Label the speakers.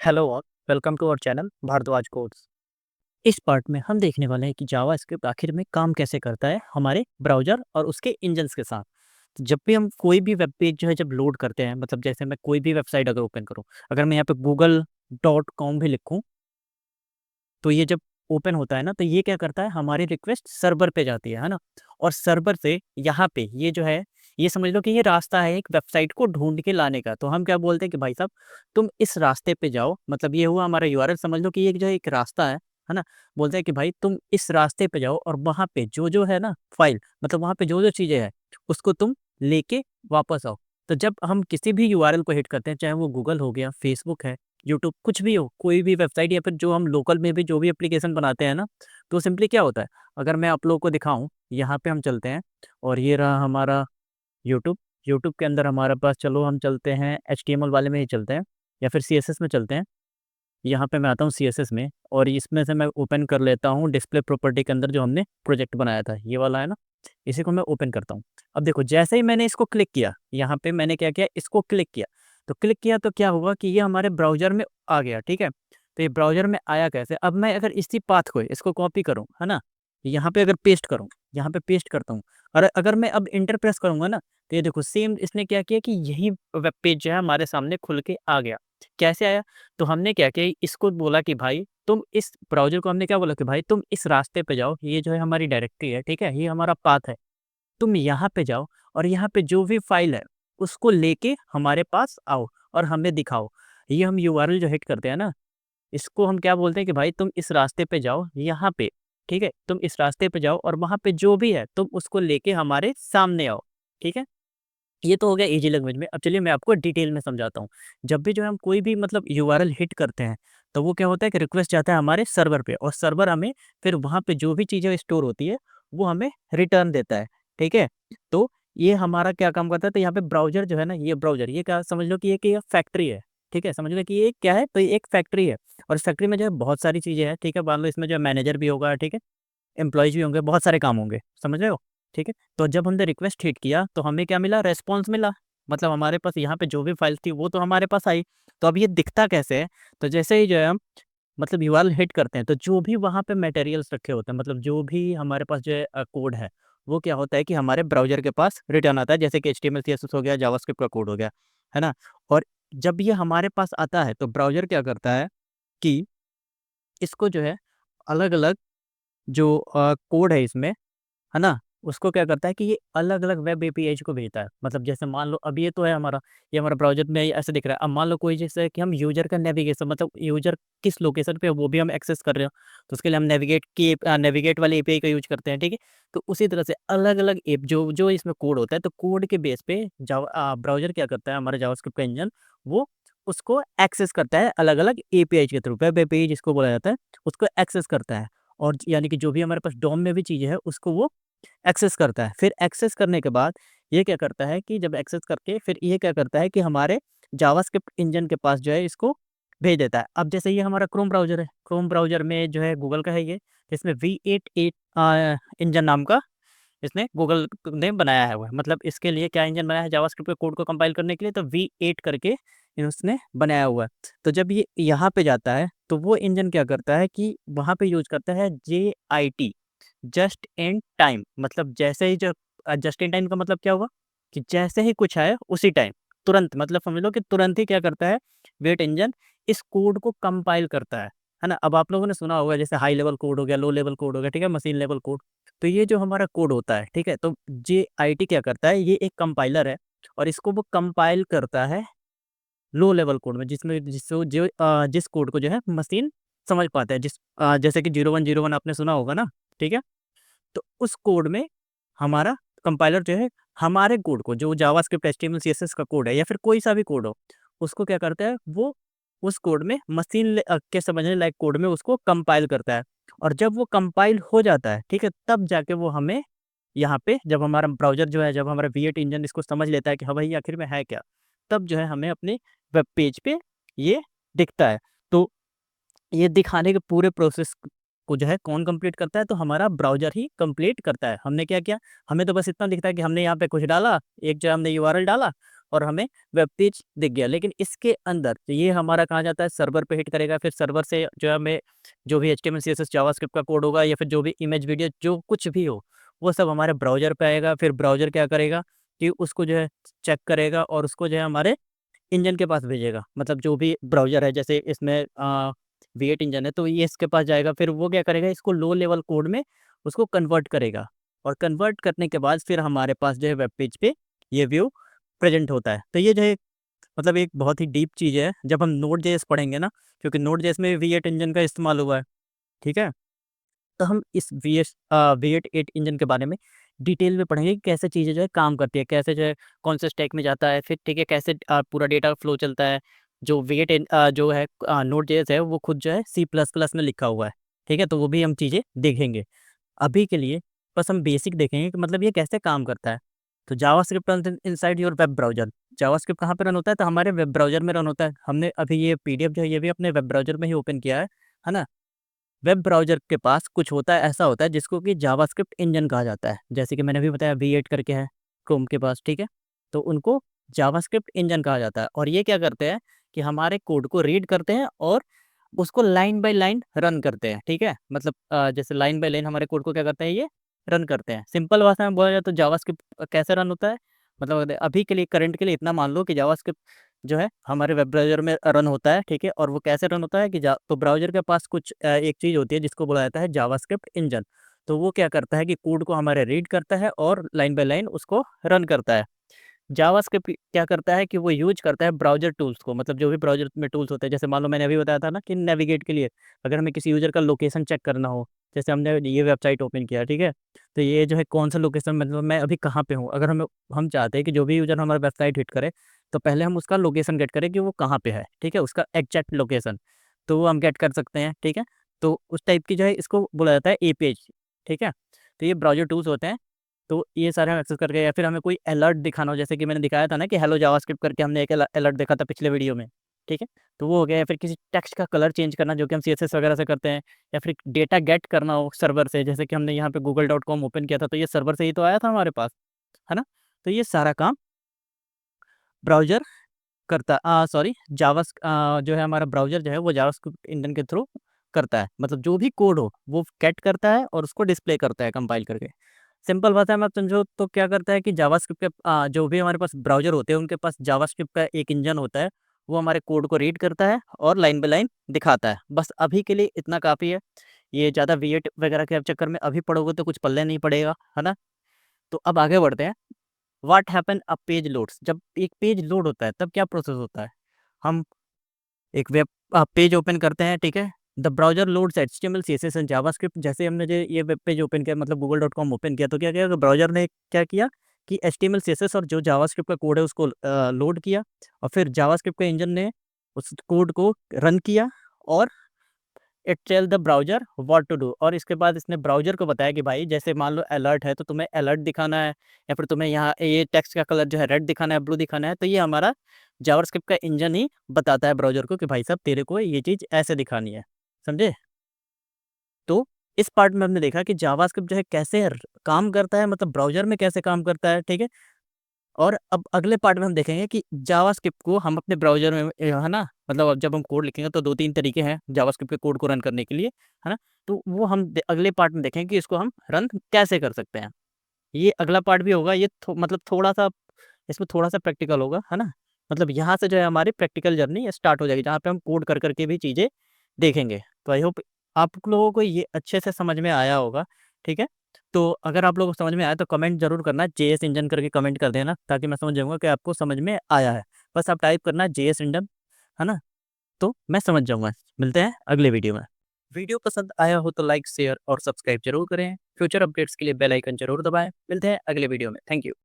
Speaker 1: Hello और welcome to our channel Bhardwaj codes. इस part में हम देखने वाले हैं कि जावास्क्रिप्ट आखिर में काम कैसे करता है हमारे ब्राउज़र और उसके इंजन्स के साथ। तो जब भी हम कोई भी वेब पेज जो है जब लोड करते हैं, मतलब जैसे मैं कोई भी वेबसाइट अगर ओपन करूँ, अगर मैं यहाँ पे google.com भी लिखूँ, तो ये जब ओपन होता है ना, तो ये क्या करता है, हमारी रिक्वेस्ट सर्वर पे जाती है ना? और सर्वर से यहाँ पे ये जो है, ये समझ लो कि ये रास्ता है एक वेबसाइट को ढूँढ के लाने का। तो हम क्या बोलते हैं कि भाई साहब तुम इस रास्ते पे जाओ, मतलब ये हुआ हमारा यूआरएल, समझ लो कि ये जो एक रास्ता है ना? बोलते हैं कि भाई तुम इस रास्ते पे जाओ और वहाँ पे जो-जो है ना फ़ाइल, मतलब वहाँ पे जो-जो चीज़ें हैं, उसको तुम लेके वापस आओ। तो जब हम किसी भी यूआरएल को हिट करते हैं, चाहे वो गूगल हो गया, फेसबुक है, यूट्यूब, कुछ भी हो, कोई भी वेबसाइट या फिर जो हम लोकल में भी जो भी एप्लीकेशन बनाते हैं ना, तो सिंपली क्या होता है, अगर मैं आप लोगों को दिखाऊँ, यहाँ पे हम चलते हैं और ये रहा हमारा यूट्यूब। यूट्यूब के अंदर हमारे पास, चलो हम चलते हैं एचटीएमएल वाले में ही चलते हैं या फिर सीएसएस में चलते हैं। यहाँ पे मैं आता हूँ सीएसएस में और इसमें से मैं ओपन कर लेता हूँ डिस्प्ले प्रॉपर्टी के अंदर जो हमने प्रोजेक्ट बनाया था, ये वाला है ना, इसी को मैं ओपन करता हूँ। अब देखो जैसे ही मैंने इसको क्लिक किया, यहाँ पे मैंने क्या किया, इसको क्लिक किया, तो क्लिक किया तो क्या हुआ कि ये हमारे ब्राउज़र में आ गया, ठीक है? तो ये ब्राउज़र में आया कैसे? अब मैं अगर इसी पाथ को इसको कॉपी करूँ, है ना? यहाँ पे अगर पेस्ट करूँ, यहाँ पे पेस्ट करता हूँ और अगर मैं अब एंटर प्रेस करूँगा ना, तो ये देखो सेम इसने क्या किया कि यही वेब पेज जो है हमारे सामने खुल के आ गया। कैसे आया? तो हमने क्या किया, इसको बोला कि भाई तुम इस ब्राउज़र को हमने क्या बोला कि भाई तुम इस रास्ते पे जाओ, ये जो है हमारी डायरेक्टरी है, ठीक है? ये हमारा पाथ है। तुम यहाँ पे जाओ और यहाँ पे जो भी फ़ाइल है, उसको लेके हमारे पास आओ और हमें दिखाओ। ये हम यूआरएल जो हिट करते हैं ना, इसको हम क्या बोलते हैं कि भाई तुम इस रास्ते पे जाओ, यहाँ पे, ठीक है? तुम इस रास्ते पे जाओ और वहाँ पे जो भी है, तुम उसको लेके हमारे सामने आओ, ठीक है? ये तो हो गया ईज़ी लैंग्वेज में। अब चलिए मैं आपको डिटेल में समझाता हूँ। जब भी जो है हम कोई भी मतलब यूआरएल हिट करते हैं, तो वो क्या होता है कि रिक्वेस्ट जाता है हमारे सर्वर पे और सर्वर हमें फिर वहाँ पे जो भी चीज़ें स्टोर होती है, वो हमें रिटर्न देता है, ठीक है? तो ये हमारा क्या काम करता है, तो यहाँ पे ब्राउज़र जो है ना, ये ब्राउज़र, ये क्या समझ लो कि ये कि ये फैक्ट्री है, ठीक है? समझ लो कि ये क्या है, तो ये एक फैक्ट्री है और इस फैक्ट्री में जो है बहुत सारी चीज़ें हैं, ठीक है? मान लो इसमें जो है मैनेजर भी होगा, ठीक है? एम्प्लॉइज़ भी होंगे, बहुत सारे काम होंगे, समझ रहे हो? ठीक है? तो जब हमने रिक्वेस्ट हिट किया, तो हमें क्या मिला? रिस्पॉन्स मिला। मतलब हमारे पास यहाँ पे जो भी फ़ाइल थी, वो तो हमारे पास आई। तो अब ये दिखता कैसे है? तो जैसे ही जो है हम मतलब यूआरएल हिट करते हैं, तो जो भी वहाँ पे मटेरियल्स रखे होते हैं, मतलब जो भी हमारे पास जो है कोड है, वो क्या होता है कि हमारे ब्राउज़र के पास रिटर्न आता है, जैसे कि एचटीएमएल, सीएसएस हो गया, जावास्क्रिप्ट का कोड हो गया, है ना? और जब ये हमारे पास आता है, तो ब्राउज़र क्या करता है कि इसको जो है अलग-अलग जो कोड है इसमें, है ना? उसको क्या करता है कि ये अलग-अलग वेब एपीआईज़ को भेजता है। मतलब जैसे मान लो अब ये तो है हमारा, ये हमारा ब्राउज़र में ऐसे दिख रहा है। अब मान लो कोई जैसे कि हम यूज़र का नेविगेशन, मतलब यूज़र किस लोकेशन पे है वो भी हम एक्सेस कर रहे हो, तो उसके लिए हम नेविगेट वाली एपीआई का यूज़ करते हैं, ठीक है? तो उसी तरह से अलग-अलग ऐप जो जो इसमें कोड होता है, तो कोड के बेस पे ब्राउज़र क्या करता है, हमारा जावास्क्रिप्ट का इंजन, वो उसको एक्सेस करता है अलग-अलग एपीआई के थ्रू। वेब एपीआई जिसको बोला जाता है, उसको एक्सेस करता है और यानी कि जो भी हमारे पास डोम में भी चीज़ें हैं, उसको वो एक्सेस करता है। फिर एक्सेस करने के बाद ये क्या करता है कि जब एक्सेस करके फिर ये क्या करता है कि हमारे जावास्क्रिप्ट इंजन के पास जो है इसको भेज देता है। अब जैसे ये हमारा क्रोम ब्राउज़र है, क्रोम ब्राउज़र में जो है गूगल का है ये, इसमें V88 इंजन नाम का इसने गूगल ने बनाया है हुआ है। मतलब इसके लिए क्या इंजन बनाया है जावास्क्रिप्ट के कोड को कंपाइल करने के लिए, तो V8 करके उसने बनाया हुआ है। तो जब ये यहाँ पे जाता है, तो वो इंजन क्या करता है कि वहाँ पे यूज़ करता है JIT, जस्ट इन टाइम। मतलब जैसे ही जस्ट इन टाइम का मतलब क्या हुआ कि जैसे ही कुछ आए उसी टाइम, तुरंत, मतलब समझ लो कि तुरंत ही क्या करता है, वेट इंजन इस कोड को कंपाइल करता है ना? अब आप लोगों ने सुना होगा जैसे हाई लेवल कोड हो गया, लो लेवल कोड हो गया, ठीक है? Machine level code. तो ये जो हमारा कोड होता है, ठीक है? तो JIT क्या करता है, ये एक कंपाइलर है और इसको वो कंपाइल करता है लो लेवल कोड में, जिसमें जिस कोड को जो है मशीन समझ पाता है, जैसे कि 0101 आपने सुना होगा ना, ठीक है? तो उस कोड में हमारा कंपाइलर जो है हमारे कोड को, जो जावास्क्रिप्ट, एचटीएमएल, सीएसएस का कोड है या फिर कोई सा भी कोड हो, उसको क्या करता है, वो उस कोड में के समझने लायक कोड में उसको कंपाइल करता है और जब वो कंपाइल हो जाता है, ठीक है? तब जाके वो हमें यहाँ पे, जब हमारा ब्राउज़र जो है, जब हमारा V8 इंजन इसको समझ लेता है कि हाँ भाई, ये आखिर में है क्या? तब जो है हमें अपने वेब पेज पे ये दिखता है। तो ये दिखाने के पूरे प्रोसेस को जो है कौन कंप्लीट करता है, तो हमारा ब्राउज़र ही कंप्लीट करता है। हमने क्या किया, हमें तो बस इतना दिखता है कि हमने यहाँ पे कुछ डाला, एक जो हमने यूआरएल डाला और हमें वेब पेज दिख गया। लेकिन इसके अंदर ये हमारा कहाँ जाता है, सर्वर पे हिट करेगा, फिर सर्वर से जो है हमें जो भी HTML CSS जावास्क्रिप्ट का कोड होगा या फिर जो भी इमेज वीडियो जो कुछ भी हो, वो सब हमारे ब्राउज़र पे आएगा। फिर ब्राउज़र क्या करेगा कि उसको जो है चेक करेगा और उसको जो है हमारे इंजन के पास भेजेगा। मतलब जो भी ब्राउज़र है, जैसे इसमें V8 इंजन है तो ये इसके पास जाएगा। फिर वो क्या करेगा, इसको लो लेवल कोड में उसको कन्वर्ट करेगा और कन्वर्ट करने के बाद फिर हमारे पास जो है वेब पेज पे ये व्यू प्रेज़ेंट होता है। तो ये जो है मतलब एक बहुत ही डीप चीज़ है। जब हम नोड.js पढ़ेंगे ना, क्योंकि नोड.js में V8 इंजन का इस्तेमाल हुआ है, ठीक है? तो हम इस V8 इंजन के बारे में डिटेल में पढ़ेंगे कि कैसे चीज़ें जो है काम करती है, कैसे जो है कौन से स्टैक में जाता है, फिर ठीक है कैसे पूरा डेटा फ्लो चलता है। जो जो है नोड.js है वो खुद जो है C++ में लिखा हुआ है, ठीक है? तो वो भी हम चीज़ें देखेंगे। अभी के लिए बस हम बेसिक देखेंगे कि मतलब ये कैसे काम करता है। तो JavaScript run inside your web browser. JavaScript कहाँ पे रन होता है? तो हमारे वेब ब्राउज़र में रन होता है। हमने अभी ये पीडीएफ जो है ये भी अपने वेब ब्राउज़र में ही ओपन किया है ना? वेब ब्राउज़र के पास कुछ होता है, ऐसा होता है जिसको कि जावास्क्रिप्ट इंजन कहा जाता है। जैसे कि मैंने अभी बताया V8 करके है क्रोम के पास, ठीक है? तो उनको जावास्क्रिप्ट इंजन कहा जाता है और ये क्या करते हैं कि हमारे कोड को रीड करते हैं और उसको लाइन बाय लाइन रन करते हैं, ठीक है? मतलब जैसे लाइन बाय लाइन हमारे कोड को क्या करते हैं ये रन करते हैं। सिंपल भाषा में बोला जाए तो जावास्क्रिप्ट कैसे रन होता है? मतलब अभी के लिए करंट के लिए इतना मान लो कि जावास्क्रिप्ट जो है हमारे वेब ब्राउज़र में रन होता है, ठीक है? और वो कैसे रन होता है कि जा तो ब्राउज़र के पास कुछ एक चीज़ होती है जिसको बोला जाता है जावास्क्रिप्ट इंजन। तो वो क्या करता है कि कोड को हमारे रीड करता है और लाइन बाय लाइन उसको रन करता है। जावास्क्रिप्ट क्या करता है कि वो यूज़ करता है ब्राउज़र टूल्स को, मतलब जो भी ब्राउज़र में टूल्स होते हैं, जैसे मान लो मैंने अभी बताया था ना कि नेविगेट के लिए अगर हमें किसी यूज़र का लोकेशन चेक करना हो, जैसे हमने ये वेबसाइट ओपन किया, ठीक है? तो ये जो है कौन-सा लोकेशन, मतलब मैं अभी कहाँ पे हूँ? अगर हम चाहते हैं कि जो भी यूज़र हमारा वेबसाइट हिट करे, तो पहले हम उसका लोकेशन गेट करें कि वो कहाँ पे है, ठीक है? उसका एग्ज़ैक्ट लोकेशन, तो वो हम गेट कर सकते हैं, ठीक है? तो उस टाइप की जो है इसको बोला जाता है ए-पेज, ठीक है? तो ये ब्राउज़र टूल्स होते हैं। तो ये सारे हम एक्सेस करके या फिर हमें कोई अलर्ट दिखाना हो, जैसे कि मैंने दिखाया था ना कि हेलो जावास्क्रिप्ट करके हमने एक अलर्ट देखा था पिछले वीडियो में, ठीक है? तो वो हो गया, या फिर किसी टेक्स्ट का कलर चेंज करना जो कि हम सीएसएस वगैरह से करते हैं, या फिर डेटा गेट करना हो सर्वर से, जैसे कि हमने यहाँ पे google.com ओपन किया था तो ये सर्वर से ही तो आया था हमारे पास, है ना? तो ये सारा काम ब्राउज़र करता सॉरी जो है हमारा ब्राउज़र जो है वो जावास्क्रिप्ट इंजन के थ्रू करता है। मतलब जो भी कोड हो वो गेट करता है और उसको डिस्प्ले करता है कंपाइल करके। सिंपल भाषा में आप समझो तो क्या करता है कि जावास्क्रिप्ट के जो भी हमारे पास ब्राउज़र होते हैं उनके पास जावास्क्रिप्ट का एक इंजन होता है, वो हमारे कोड को रीड करता है और लाइन बाय लाइन दिखाता है। बस अभी के लिए इतना काफ़ी है। ये ज़्यादा V8 वगैरह के चक्कर में अभी पढ़ोगे तो कुछ पल्ले नहीं पड़ेगा, है ना? तो अब आगे बढ़ते हैं। What happen a page loads. जब एक पेज लोड होता है तब क्या प्रोसेस होता है? हम एक पेज ओपन करते हैं, ठीक है? The browser loads HTML, CSS and JavaScript. जैसे हमने जो ये वेब पेज ओपन किया, मतलब google.com ओपन किया, तो क्या किया ब्राउज़र ने क्या किया कि एचटीएमएल, सीएसएस और जो जावास्क्रिप्ट का कोड है उसको लोड किया और फिर जावास्क्रिप्ट के इंजन ने उस कोड को रन किया और it tell the browser what to do. और इसके बाद इसने ब्राउज़र को बताया कि भाई जैसे मान लो अलर्ट है तो तुम्हें अलर्ट दिखाना है या फिर तुम्हें यहाँ ये टेक्स्ट का कलर जो है रेड दिखाना है, ब्लू दिखाना है, तो ये हमारा जावास्क्रिप्ट का इंजन ही बताता है ब्राउज़र को कि भाई साहब तेरे को ये चीज़ ऐसे दिखानी है। समझे? तो इस पार्ट में हमने देखा कि जावास्क्रिप्ट जो है कैसे काम करता है, मतलब ब्राउज़र में कैसे काम करता है, ठीक है? और अब अगले पार्ट में हम देखेंगे कि जावास्क्रिप्ट को हम अपने ब्राउज़र में है ना? मतलब अब जब हम कोड लिखेंगे तो 2-3 तरीके हैं जावास्क्रिप्ट के कोड को रन करने के लिए, है ना? तो वो हम अगले पार्ट में देखेंगे कि इसको हम रन कैसे कर सकते हैं। ये अगला पार्ट भी होगा, ये मतलब थोड़ा-सा इसमें थोड़ा-सा प्रैक्टिकल होगा, है ना? मतलब यहाँ से जो है हमारी प्रैक्टिकल जर्नी स्टार्ट हो जाएगी, जहाँ पे हम कोड कर के भी चीज़ें देखेंगे। तो आई होप आप लोगों को ये अच्छे से समझ में आया होगा, ठीक है? तो अगर आप लोगों को समझ में आया तो कमेंट ज़रूर करना, जेएस इंजन करके कमेंट कर देना ताकि मैं समझ जाऊँगा कि आपको समझ में आया है। बस आप टाइप करना जेएस इंजन, है ना? तो मैं समझ जाऊँगा। मिलते हैं अगले वीडियो में। वीडियो पसंद आया हो तो लाइक, शेयर और सब्सक्राइब ज़रूर करें। फ्यूचर अपडेट्स के लिए बेल आइकन ज़रूर दबाएँ। मिलते हैं अगले वीडियो में। Thank you.